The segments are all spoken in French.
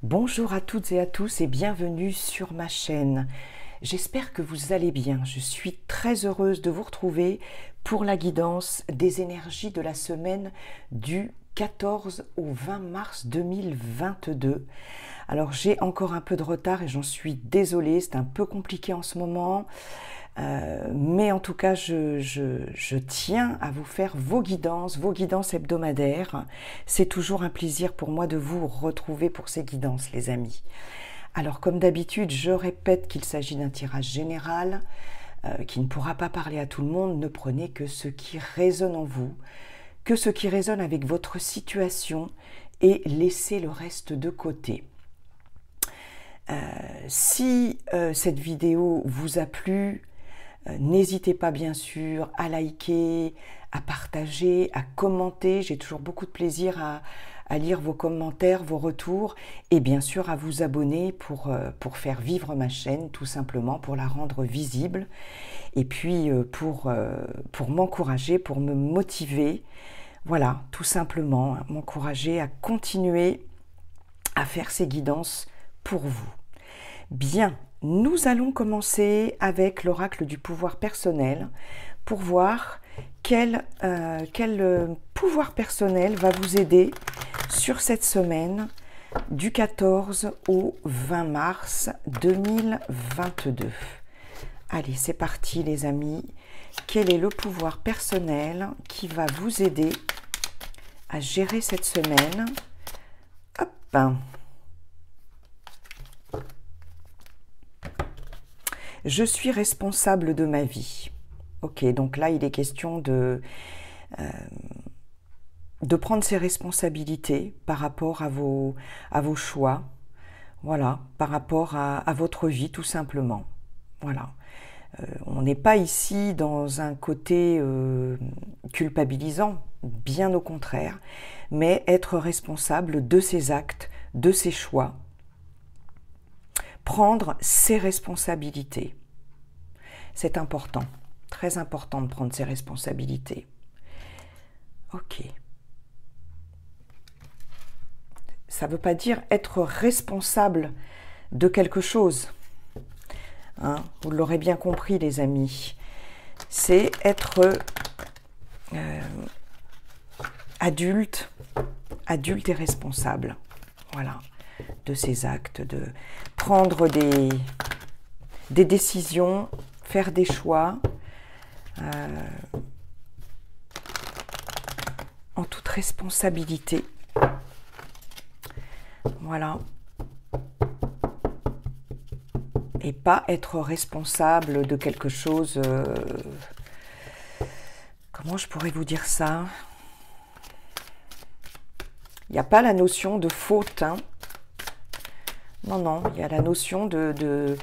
Bonjour à toutes et à tous et bienvenue sur ma chaîne. J'espère que vous allez bien. Je suis très heureuse de vous retrouver pour la guidance des énergies de la semaine du 14 au 20 mars 2022. Alors j'ai encore un peu de retard et j'en suis désolée, c'est un peu compliqué en ce moment. Mais en tout cas, je tiens à vous faire vos guidances hebdomadaires. C'est toujours un plaisir pour moi de vous retrouver pour ces guidances, les amis. Alors, comme d'habitude, je répète qu'il s'agit d'un tirage général qui ne pourra pas parler à tout le monde. Ne prenez que ce qui résonne en vous, que ce qui résonne avec votre situation et laissez le reste de côté. Si cette vidéo vous a plu, n'hésitez pas bien sûr à liker, à partager, à commenter. J'ai toujours beaucoup de plaisir à lire vos commentaires, vos retours et bien sûr à vous abonner pour faire vivre ma chaîne, tout simplement pour la rendre visible et puis pour m'encourager, pour me motiver. Voilà, tout simplement, m'encourager à continuer à faire ces guidances pour vous. Bien. Nous allons commencer avec l'oracle du pouvoir personnel pour voir quel pouvoir personnel va vous aider sur cette semaine du 14 au 20 mars 2022. Allez, c'est parti les amis. Quel est le pouvoir personnel qui va vous aider à gérer cette semaine? Hop! Je suis responsable de ma vie. Ok, donc là, il est question de prendre ses responsabilités par rapport à vos choix. Voilà, par rapport à votre vie, tout simplement. Voilà. On n'est pas ici dans un côté culpabilisant, bien au contraire, mais être responsable de ses actes, de ses choix. Prendre ses responsabilités. C'est important, très important de prendre ses responsabilités. Ok. Ça ne veut pas dire être responsable de quelque chose. Hein, vous l'aurez bien compris, les amis. C'est être adulte et responsable. Voilà. De ses actes, de prendre des décisions, faire des choix en toute responsabilité. Voilà. Et pas être responsable de quelque chose... comment je pourrais vous dire ça? Il n'y a pas la notion de faute, hein. Non, non, il y a la notion de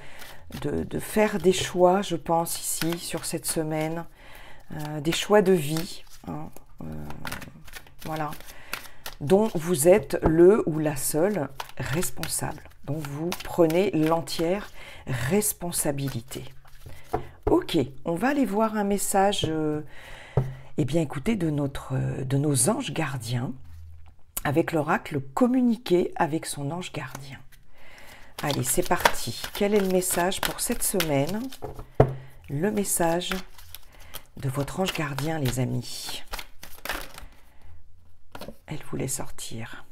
faire des choix, je pense, ici, sur cette semaine, des choix de vie, hein, voilà, dont vous êtes le ou la seule responsable, dont vous prenez l'entière responsabilité. Ok, on va aller voir un message, eh bien, écoutez, de nos anges gardiens, avec l'oracle communiquer avec son ange gardien. Allez, c'est parti. Quel est le message pour cette semaine? Le message de votre ange gardien, les amis. Elle voulait sortir.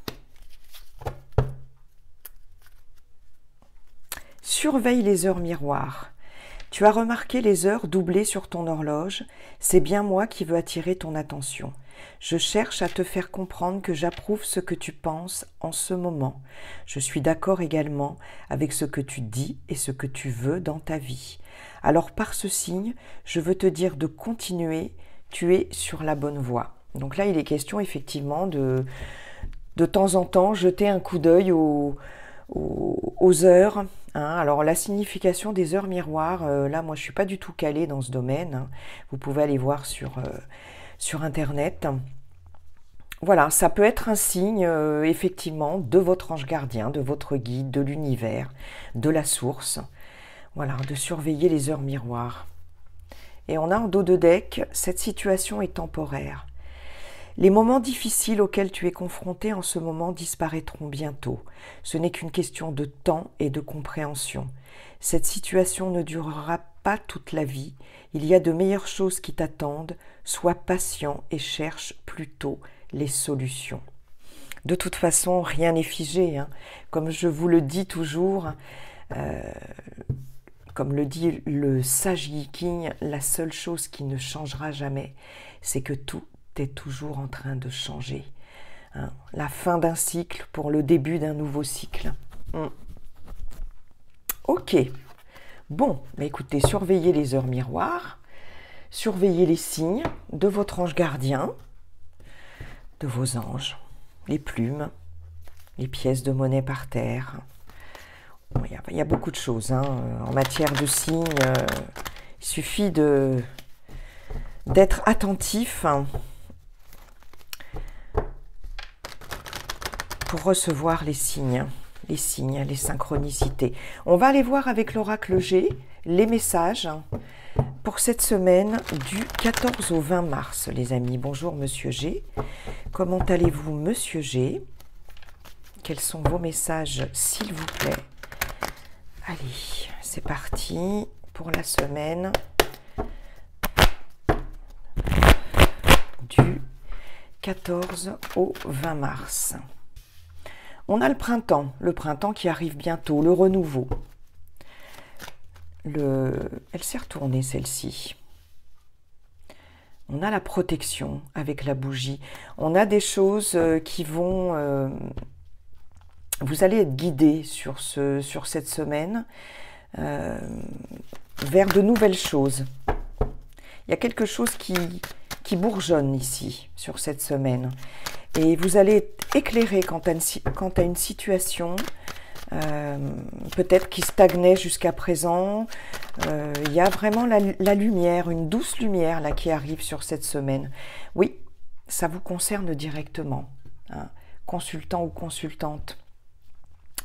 Surveille les heures miroirs. Tu as remarqué les heures doublées sur ton horloge. C'est bien moi qui veux attirer ton attention. Je cherche à te faire comprendre que j'approuve ce que tu penses en ce moment. Je suis d'accord également avec ce que tu dis et ce que tu veux dans ta vie. Alors par ce signe, je veux te dire de continuer, tu es sur la bonne voie. Donc là, il est question effectivement de temps en temps jeter un coup d'œil aux heures. Hein. Alors la signification des heures miroirs, là moi je ne suis pas du tout calée dans ce domaine. Hein. Vous pouvez aller voir sur Internet. Voilà, ça peut être un signe, effectivement, de votre ange gardien, de votre guide, de l'univers, de la source. Voilà, de surveiller les heures miroirs. Et on a en dos de deck, cette situation est temporaire. Les moments difficiles auxquels tu es confronté en ce moment disparaîtront bientôt. Ce n'est qu'une question de temps et de compréhension. Cette situation ne durera pas toute la vie. Il y a de meilleures choses qui t'attendent. Sois patient et cherche plutôt les solutions. De toute façon, rien n'est figé, hein. Comme je vous le dis toujours, comme le dit le sage Yi King, la seule chose qui ne changera jamais, c'est que tout est toujours en train de changer. Hein. La fin d'un cycle pour le début d'un nouveau cycle. Ok. Bon, bah écoutez, surveillez les heures miroirs, surveillez les signes de votre ange gardien, de vos anges, les plumes, les pièces de monnaie par terre. Bon, il y a beaucoup de choses, hein. En matière de signes. Il suffit d'être attentif, hein, pour recevoir les signes, les synchronicités. On va aller voir avec l'oracle G les messages pour cette semaine du 14 au 20 mars, les amis. Bonjour, Monsieur G. Comment allez-vous, Monsieur G? Quels sont vos messages, s'il vous plaît? Allez, c'est parti pour la semaine du 14 au 20 mars. On a le printemps qui arrive bientôt, le renouveau. Elle s'est retournée, celle-ci. On a la protection avec la bougie. On a des choses qui vont... vous allez être guidé sur cette semaine vers de nouvelles choses. Il y a quelque chose qui bourgeonne ici, sur cette semaine. Et vous allez être éclairé quant à une situation peut-être qui stagnait jusqu'à présent. Il y a vraiment la lumière, une douce lumière là qui arrive sur cette semaine. Oui, ça vous concerne directement, hein, consultant ou consultante.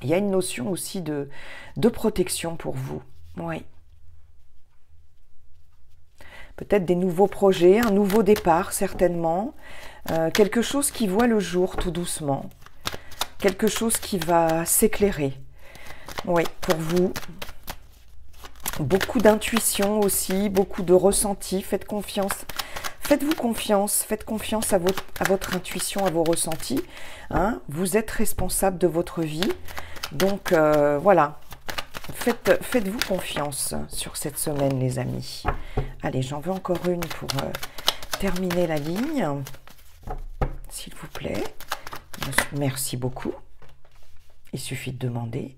Il y a une notion aussi de protection pour vous. Oui. Peut-être des nouveaux projets, un nouveau départ certainement. Quelque chose qui voit le jour tout doucement. Quelque chose qui va s'éclairer. Oui, pour vous. Beaucoup d'intuition aussi, beaucoup de ressenti. Faites confiance. Faites-vous confiance. Faites confiance à votre intuition, à vos ressentis. Hein. Vous êtes responsable de votre vie. Donc voilà. Faites-vous confiance sur cette semaine, les amis. Allez, j'en veux encore une pour terminer la ligne. S'il vous plaît. Merci beaucoup. Il suffit de demander.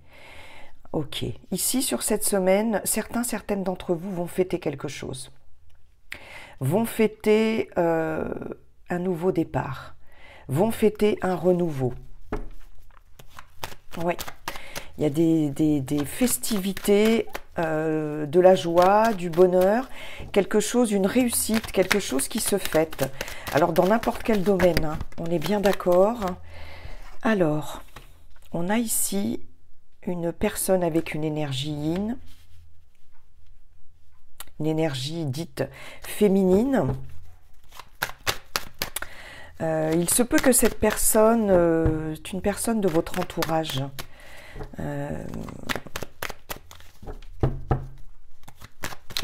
Ok. Ici, sur cette semaine, certaines d'entre vous vont fêter quelque chose. Vont fêter un nouveau départ. Vont fêter un renouveau. Oui. Il y a des festivités, de la joie, du bonheur, quelque chose, une réussite, quelque chose qui se fête. Alors, dans n'importe quel domaine, hein, on est bien d'accord. Alors, on a ici une personne avec une énergie yin, une énergie dite féminine. Il se peut que cette personne est une personne de votre entourage.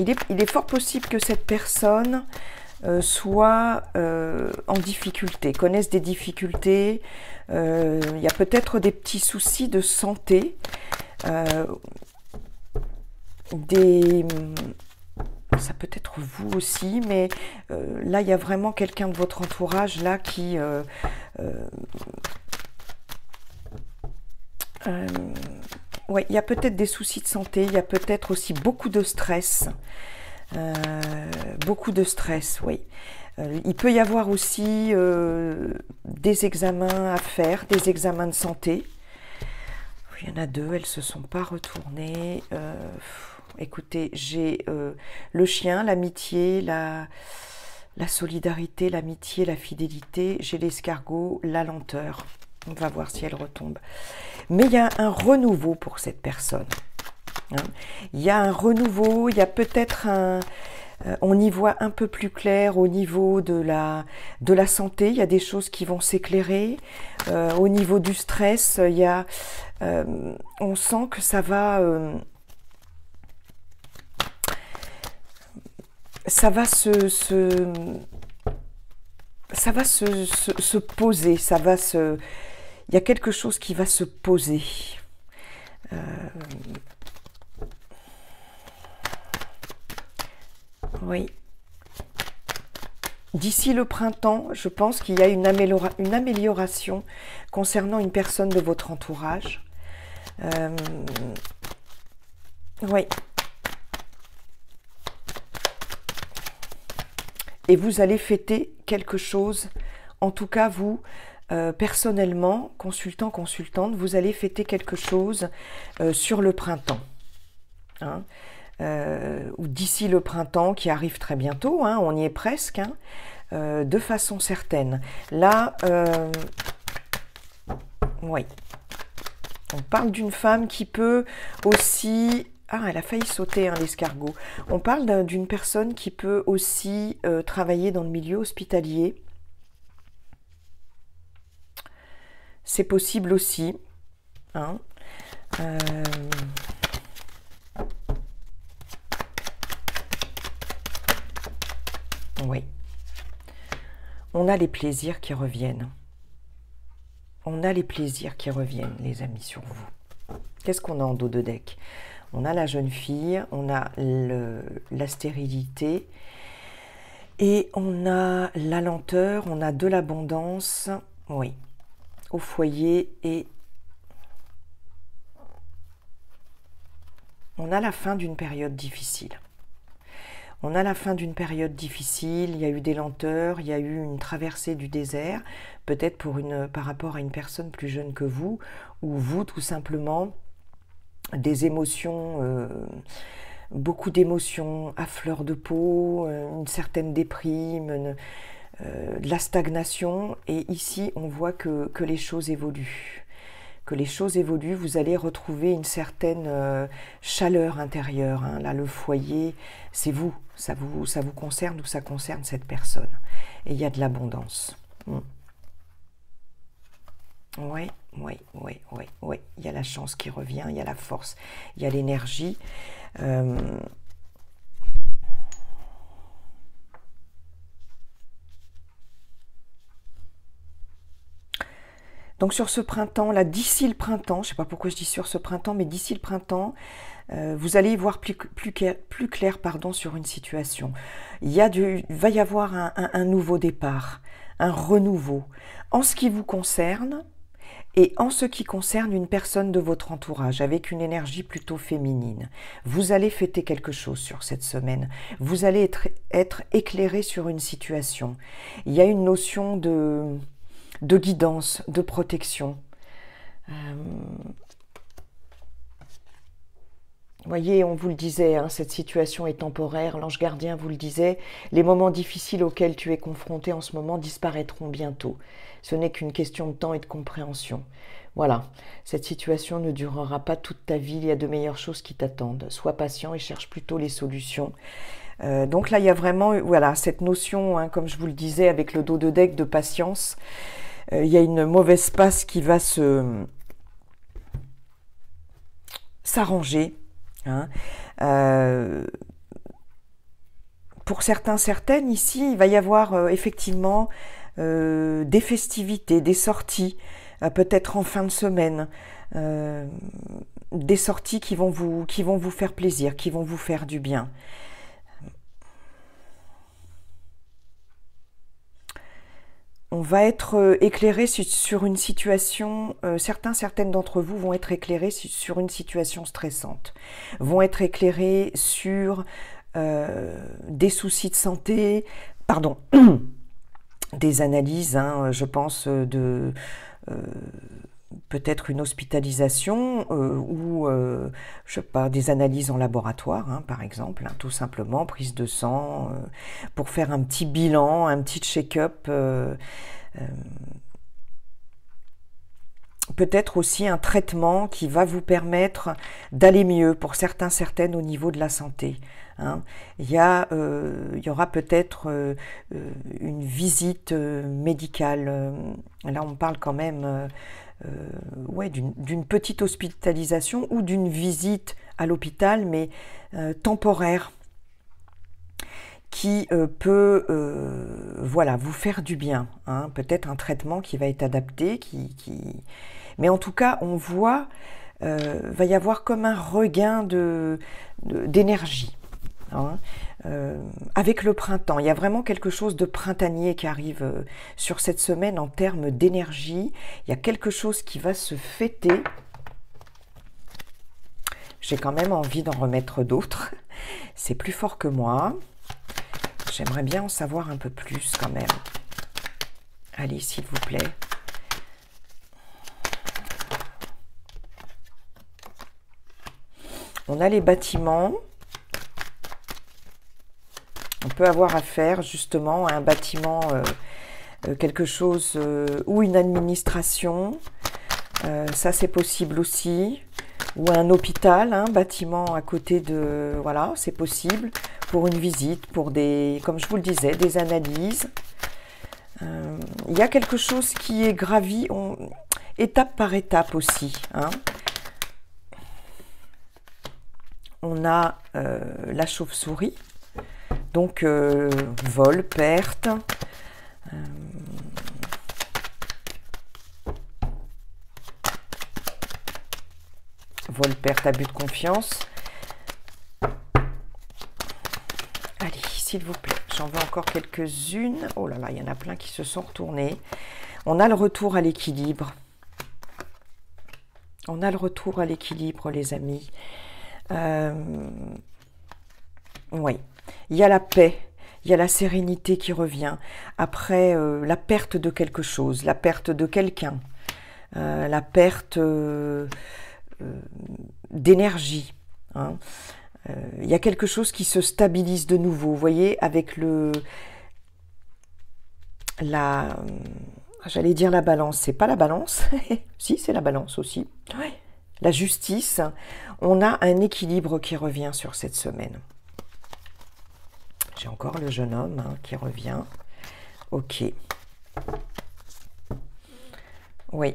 Il est fort possible que cette personne soit en difficulté, connaisse des difficultés. Il y a peut-être des petits soucis de santé, ça peut être vous aussi, mais là il y a vraiment quelqu'un de votre entourage là qui ouais, il y a peut-être des soucis de santé, il y a peut-être aussi beaucoup de stress. Beaucoup de stress, oui. Il peut y avoir aussi des examens à faire, des examens de santé. Il y en a deux, elles ne se sont pas retournées. Écoutez, j'ai le chien, l'amitié, la solidarité, l'amitié, la fidélité. J'ai l'escargot, la lenteur. On va voir si elle retombe. Mais il y a un renouveau pour cette personne. hein. Il y a un renouveau, il y a peut-être un... on y voit un peu plus clair au niveau de la santé, il y a des choses qui vont s'éclairer. Au niveau du stress, il y a, on sent que ça va se poser, il y a quelque chose qui va se poser. Oui. D'ici le printemps, je pense qu'il y a une amélioration concernant une personne de votre entourage. Oui. Et vous allez fêter quelque chose, en tout cas vous, personnellement, consultant, consultante, vous allez fêter quelque chose sur le printemps. Hein, ou d'ici le printemps qui arrive très bientôt, hein, on y est presque, hein, de façon certaine. Là, oui, on parle d'une femme qui peut aussi... Ah, elle a failli sauter, hein, l'escargot. On parle d'une personne qui peut aussi travailler dans le milieu hospitalier. C'est possible aussi. Hein. Oui. On a les plaisirs qui reviennent. On a les plaisirs qui reviennent, les amis, sur vous. Qu'est-ce qu'on a en dos de deck? On a la jeune fille, on a la stérilité et on a la lenteur, on a de l'abondance, oui, au foyer et on a la fin d'une période difficile. On a la fin d'une période difficile, il y a eu des lenteurs, il y a eu une traversée du désert, peut-être par rapport à une personne plus jeune que vous, ou vous tout simplement, des émotions, beaucoup d'émotions à fleur de peau, une certaine déprime, de la stagnation. Et ici, on voit que les choses évoluent. Que les choses évoluent, vous allez retrouver une certaine chaleur intérieure. Hein. Là, le foyer, c'est vous. Ça vous concerne ou ça concerne cette personne. Et il y a de l'abondance. Oui, oui, oui, oui, oui. Il y a la chance qui revient, il y a la force, il y a l'énergie. Donc sur ce printemps, là, d'ici le printemps, je ne sais pas pourquoi je dis sur ce printemps, mais d'ici le printemps, vous allez y voir plus clair pardon, sur une situation. Il va y avoir un nouveau départ, un renouveau. En ce qui vous concerne, et en ce qui concerne une personne de votre entourage, avec une énergie plutôt féminine, vous allez fêter quelque chose sur cette semaine. Vous allez être éclairé sur une situation. Il y a une notion de guidance, de protection. Vous voyez, on vous le disait, hein, cette situation est temporaire. L'ange gardien vous le disait, les moments difficiles auxquels tu es confronté en ce moment disparaîtront bientôt. Ce n'est qu'une question de temps et de compréhension. Voilà, cette situation ne durera pas toute ta vie, il y a de meilleures choses qui t'attendent. Sois patient et cherche plutôt les solutions. Donc là, il y a vraiment voilà, cette notion, hein, comme je vous le disais, avec le dos de deck de patience. Il y a une mauvaise passe qui va s'arranger. Hein. Pour certains, certaines, ici, il va y avoir effectivement des festivités, des sorties, peut-être en fin de semaine, des sorties qui vont vous faire plaisir, qui vont vous faire du bien. On va être éclairé sur une situation, certaines d'entre vous vont être éclairés sur une situation stressante, vont être éclairés sur des soucis de santé, pardon, des analyses, hein, je pense, de peut-être une hospitalisation ou, je sais pas, des analyses en laboratoire, hein, par exemple, hein, tout simplement, prise de sang, pour faire un petit bilan, un petit check-up. peut-être aussi un traitement qui va vous permettre d'aller mieux pour certains, certaines au niveau de la santé. Hein. Il y aura peut-être une visite médicale. Là, on parle quand même ouais, d'une petite hospitalisation ou d'une visite à l'hôpital, mais temporaire, qui peut voilà, vous faire du bien. Hein. Peut-être un traitement qui va être adapté, mais en tout cas, on voit, va y avoir comme un regain d'énergie. Hein. Avec le printemps, il y a vraiment quelque chose de printanier qui arrive sur cette semaine en termes d'énergie. Il y a quelque chose qui va se fêter. J'ai quand même envie d'en remettre d'autres. C'est plus fort que moi. J'aimerais bien en savoir un peu plus quand même. Allez, s'il vous plaît. On a les bâtiments. On peut avoir affaire justement à un bâtiment, quelque chose, ou une administration. Ça, c'est possible aussi. Ou un hôpital, un bâtiment à côté de... Voilà, c'est possible pour une visite, pour des, comme je vous le disais, des analyses. Il y a quelque chose qui est gravi, étape par étape aussi. Hein. On a la chauve-souris, donc vol, perte. Vol, perte, abus de confiance. Allez, s'il vous plaît, j'en veux encore quelques-unes. Oh là là, il y en a plein qui se sont retournés. On a le retour à l'équilibre. On a le retour à l'équilibre, les amis. Oui, il y a la paix, il y a la sérénité qui revient. Après la perte de quelque chose, la perte de quelqu'un, la perte... d'énergie. Hein. Il y a quelque chose qui se stabilise de nouveau. Vous voyez, avec j'allais dire la balance, c'est pas la balance. Si, c'est la balance aussi. Ouais. La justice. On a un équilibre qui revient sur cette semaine. J'ai encore le jeune homme hein, qui revient. Ok. Oui.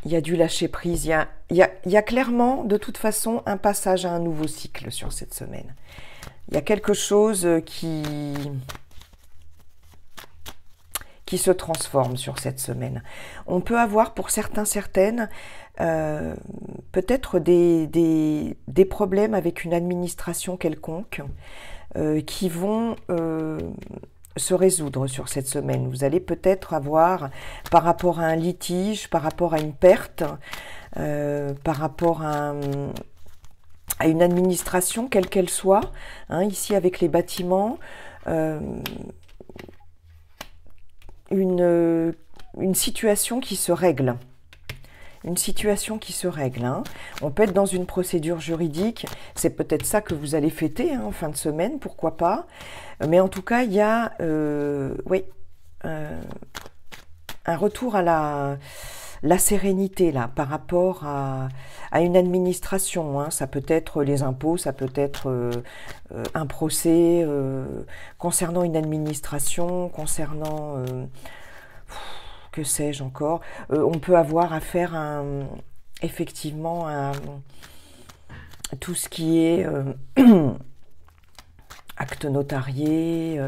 Il y a du lâcher-prise, il y a clairement, de toute façon, un passage à un nouveau cycle sur cette semaine. Il y a quelque chose qui se transforme sur cette semaine. On peut avoir, pour certains, certaines, peut-être des problèmes avec une administration quelconque qui vont... se résoudre sur cette semaine. Vous allez peut-être avoir, par rapport à un litige, par rapport à une perte, par rapport à une administration, quelle qu'elle soit, hein, ici avec les bâtiments, une situation qui se règle. Une situation qui se règle. Hein. On peut être dans une procédure juridique, c'est peut-être ça que vous allez fêter hein, en fin de semaine, pourquoi pas. Mais en tout cas, il y a oui, un retour à la sérénité là, par rapport à une administration. Hein. Ça peut être les impôts, ça peut être un procès concernant une administration, concernant... que sais-je encore, on peut avoir affaire à, effectivement à tout ce qui est acte notarié,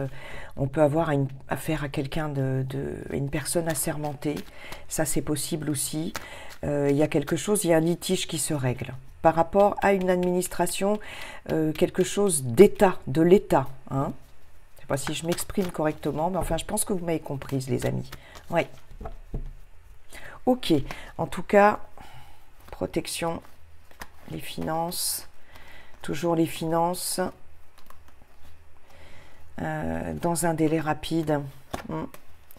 on peut avoir affaire à quelqu'un une personne assermentée, ça c'est possible aussi. Il y a quelque chose, il y a un litige qui se règle. Par rapport à une administration, quelque chose d'État, de l'État. Hein. Je ne sais pas si je m'exprime correctement, mais enfin je pense que vous m'avez comprise les amis. Oui. Ok, en tout cas, protection, les finances, toujours les finances, dans un délai rapide.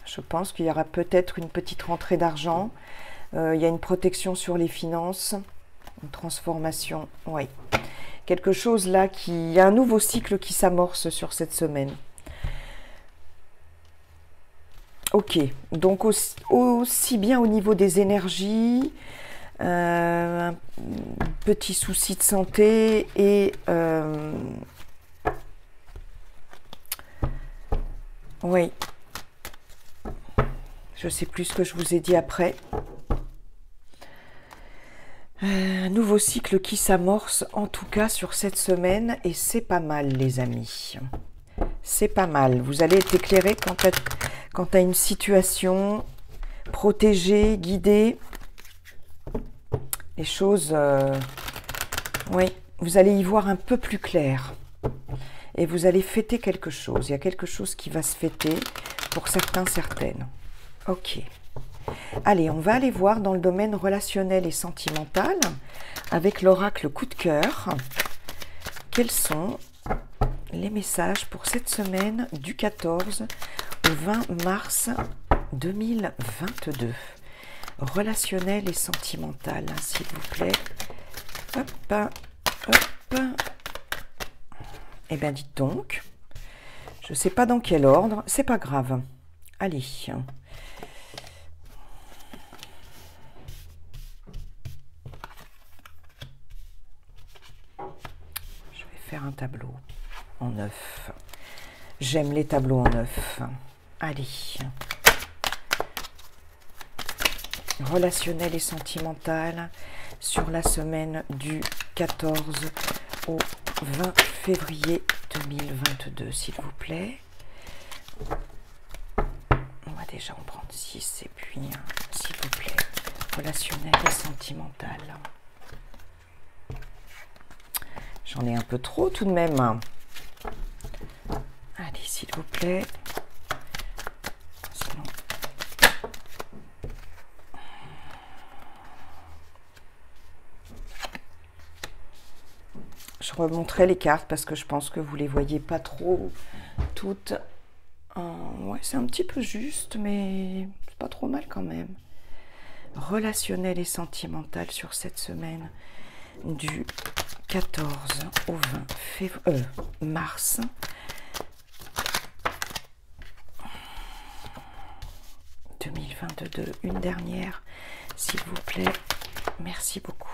Je pense qu'il y aura peut-être une petite rentrée d'argent, il y a une protection sur les finances, une transformation, oui. Quelque chose là, il y a un nouveau cycle qui s'amorce sur cette semaine. Ok, donc aussi bien au niveau des énergies, un petit souci de santé et oui, je sais plus ce que je vous ai dit après. Un nouveau cycle qui s'amorce en tout cas sur cette semaine et c'est pas mal les amis. C'est pas mal. Vous allez être éclairé quant à une situation, protégé, guidé. Les choses, oui, vous allez y voir un peu plus clair. Et vous allez fêter quelque chose. Il y a quelque chose qui va se fêter pour certains, certaines. Ok. Allez, on va aller voir dans le domaine relationnel et sentimental avec l'oracle coup de cœur. Quels sont les messages pour cette semaine du 14 au 20 mars 2022. Relationnel et sentimental, s'il vous plaît. Hop, hop. Eh bien, dites donc. Je ne sais pas dans quel ordre. C'est pas grave. Allez. Je vais faire un tableau en 9. J'aime les tableaux en 9. Allez. Relationnel et sentimental sur la semaine du 14 au 20 février 2022, s'il vous plaît. On va déjà en prendre 6 et puis, s'il vous plaît, relationnel et sentimental. J'en ai un peu trop tout de même. Allez, s'il vous plaît. Sinon... Je remonterai les cartes parce que je pense que vous ne les voyez pas trop toutes. Ouais, c'est un petit peu juste, mais c'est pas trop mal quand même. Relationnel et sentimental sur cette semaine du 14 au 20 mars. « 2022, une dernière, s'il vous plaît. Merci beaucoup.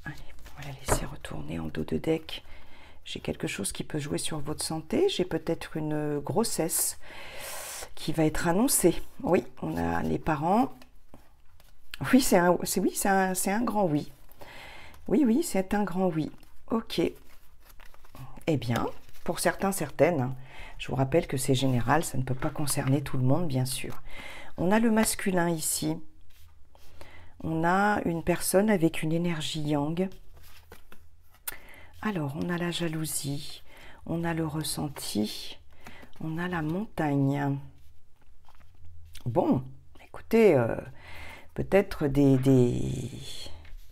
Allez, on va la laisser retourner en dos de deck. J'ai quelque chose qui peut jouer sur votre santé. J'ai peut-être une grossesse qui va être annoncée. Oui, on a les parents. Oui, c'est un grand oui. Oui, c'est un grand oui. Ok. Eh bien, pour certains, certaines, je vous rappelle que c'est général, ça ne peut pas concerner tout le monde, bien sûr. On a le masculin ici. On a une personne avec une énergie yang. Alors, on a la jalousie, on a le ressenti, on a la montagne. Bon, écoutez, peut-être des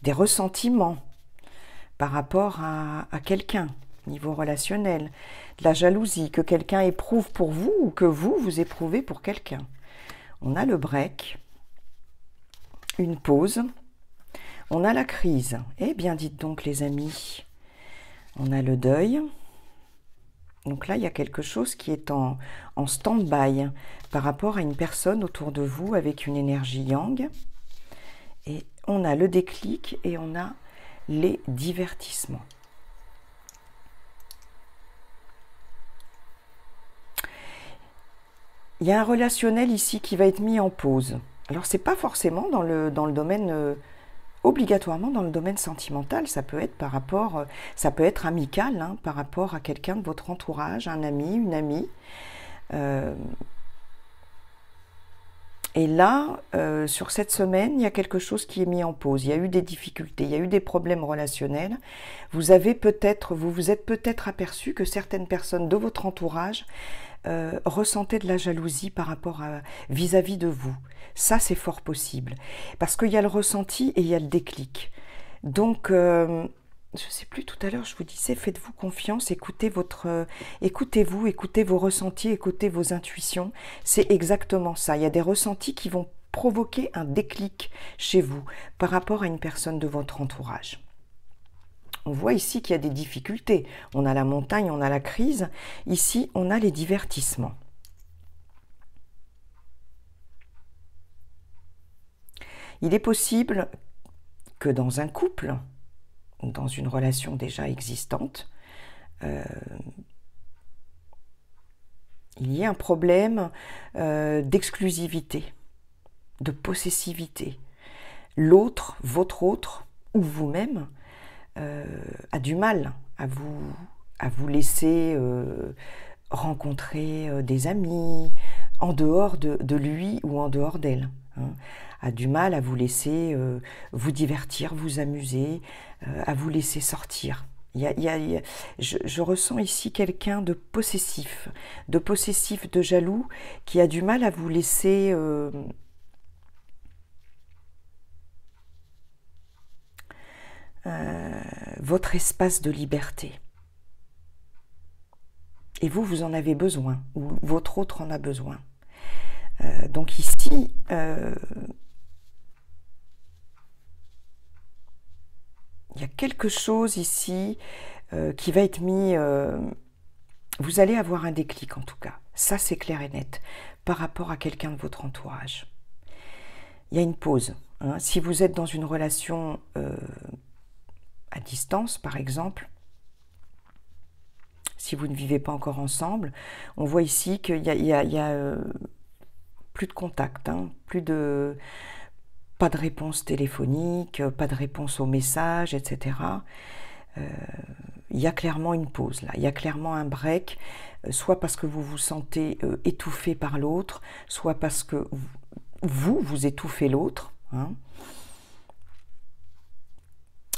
ressentiments par rapport à quelqu'un, niveau relationnel. De la jalousie, que quelqu'un éprouve pour vous ou que vous éprouvez pour quelqu'un. On a le break, une pause, on a la crise. Eh bien, dites donc les amis, on a le deuil. Donc là, il y a quelque chose qui est en stand-by par rapport à une personne autour de vous avec une énergie yang. Et on a le déclic et on a les divertissements. Il y a un relationnel ici qui va être mis en pause. Alors, c'est pas forcément dans le domaine, obligatoirement dans le domaine sentimental. Ça peut être par rapport, ça peut être amical, hein, par rapport à quelqu'un de votre entourage, un ami, une amie. Et là, sur cette semaine, il y a quelque chose qui est mis en pause. Il y a eu des difficultés, il y a eu des problèmes relationnels. Vous vous êtes peut-être aperçu que certaines personnes de votre entourage ressentaient de la jalousie par rapport à vis-à-vis de vous. Ça, c'est fort possible. Parce qu'il y a le ressenti et il y a le déclic. Donc, je ne sais plus, tout à l'heure, je vous disais, faites-vous confiance, écoutez-vous, écoutez vos ressentis, écoutez vos intuitions. C'est exactement ça. Il y a des ressentis qui vont provoquer un déclic chez vous par rapport à une personne de votre entourage. On voit ici qu'il y a des difficultés. On a la montagne, on a la crise. Ici, on a les divertissements. Il est possible que dans un couple, dans une relation déjà existante, il y ait un problème d'exclusivité, de possessivité. L'autre, votre autre, ou vous-même, a du mal à vous laisser rencontrer des amis en dehors de lui ou en dehors d'elle. Hein. A du mal à vous laisser vous divertir, vous amuser, à vous laisser sortir. Je ressens ici quelqu'un de possessif, de jaloux, qui a du mal à vous laisser votre espace de liberté. Et vous, vous en avez besoin, ou votre autre en a besoin. Donc ici, il y a quelque chose ici qui va être mis... vous allez avoir un déclic en tout cas. Ça, c'est clair et net. Par rapport à quelqu'un de votre entourage. Il y a une pause. Hein. Si vous êtes dans une relation à distance, par exemple, si vous ne vivez pas encore ensemble, on voit ici qu'il y a plus de contact, hein, pas de réponse téléphonique, pas de réponse aux messages, etc. Il y a clairement une pause là, il y a clairement un break, soit parce que vous vous sentez étouffé par l'autre, soit parce que vous étouffez l'autre. Hein.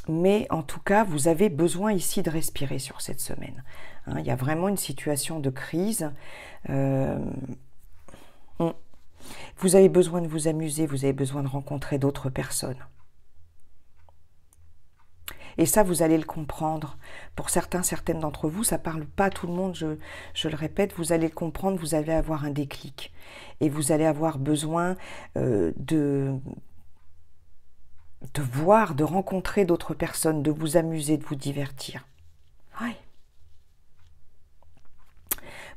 Mais en tout cas, vous avez besoin ici de respirer sur cette semaine. Hein, il y a vraiment une situation de crise. Vous avez besoin de vous amuser, vous avez besoin de rencontrer d'autres personnes. Et ça, vous allez le comprendre. Pour certaines d'entre vous, ça ne parle pas à tout le monde, je le répète, vous allez le comprendre, vous allez avoir un déclic. Et vous allez avoir besoin de voir, de rencontrer d'autres personnes, de vous amuser, de vous divertir. Ouais.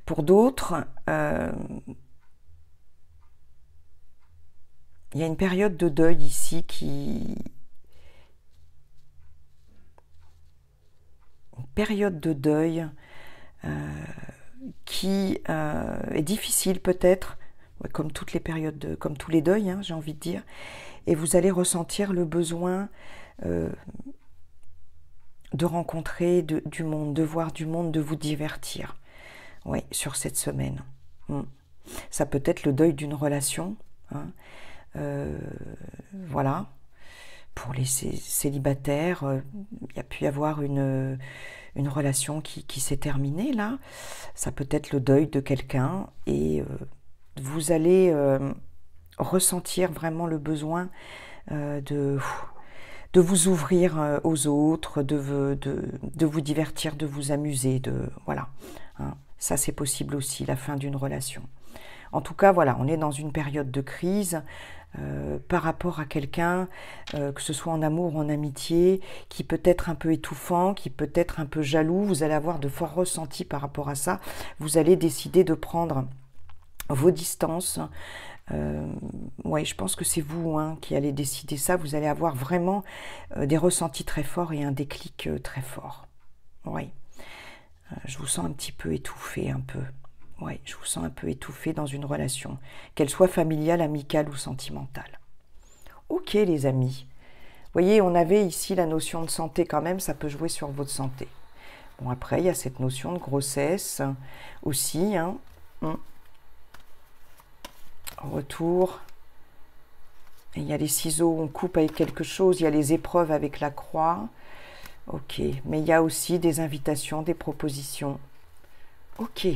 Pour d'autres, il y a une période de deuil ici une période de deuil qui est difficile peut-être, comme toutes les périodes, comme tous les deuils, hein, j'ai envie de dire, et vous allez ressentir le besoin de rencontrer du monde, de voir du monde, de vous divertir, oui, sur cette semaine. Ça peut être le deuil d'une relation, hein. Voilà, pour les célibataires, il y a pu y avoir une relation qui s'est terminée là, ça peut être le deuil de quelqu'un et vous allez ressentir vraiment le besoin de vous ouvrir aux autres, de vous divertir, de vous amuser, voilà, hein. Ça c'est possible aussi, la fin d'une relation. En tout cas, voilà, on est dans une période de crise par rapport à quelqu'un, que ce soit en amour ou en amitié, qui peut être un peu étouffant, qui peut être un peu jaloux. Vous allez avoir de forts ressentis par rapport à ça. Vous allez décider de prendre vos distances. Ouais, je pense que c'est vous hein, qui allez décider ça. Vous allez avoir vraiment des ressentis très forts et un déclic très fort. Oui, je vous sens un petit peu étouffé, un peu. Oui, je vous sens un peu étouffé dans une relation, qu'elle soit familiale, amicale ou sentimentale. Ok les amis, vous voyez, on avait ici la notion de santé quand même, ça peut jouer sur votre santé. Bon après, il y a cette notion de grossesse aussi. Hein. Retour. Et il y a les ciseaux, on coupe avec quelque chose, il y a les épreuves avec la croix. Ok, mais il y a aussi des invitations, des propositions. Ok.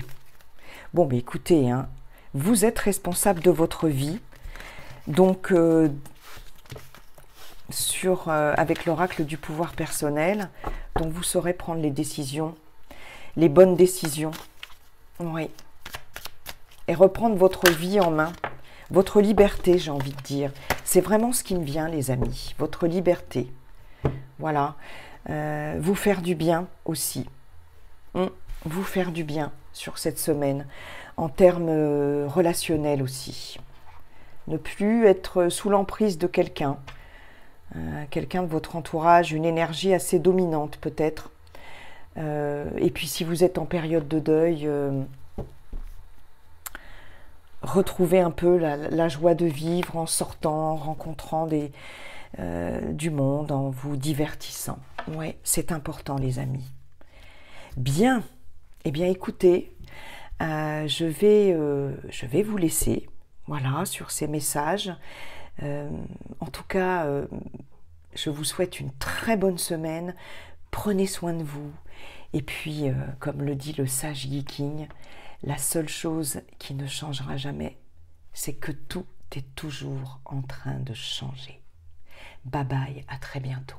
Bon, mais écoutez, hein, vous êtes responsable de votre vie, donc avec l'oracle du pouvoir personnel, donc vous saurez prendre les décisions, les bonnes décisions, oui, et reprendre votre vie en main, votre liberté, j'ai envie de dire. C'est vraiment ce qui me vient, les amis, votre liberté, voilà, vous faire du bien aussi, vous faire du bien sur cette semaine, en termes relationnels aussi. ne plus être sous l'emprise de quelqu'un, quelqu'un de votre entourage, une énergie assez dominante peut-être. Et puis si vous êtes en période de deuil, retrouvez un peu la joie de vivre en sortant, en rencontrant du monde, en vous divertissant. Ouais, c'est important les amis. Bien, eh bien écoutez, je vais vous laisser, voilà, sur ces messages. En tout cas, je vous souhaite une très bonne semaine. Prenez soin de vous. Et puis, comme le dit le sage Yi King, la seule chose qui ne changera jamais, c'est que tout est toujours en train de changer. Bye bye, à très bientôt.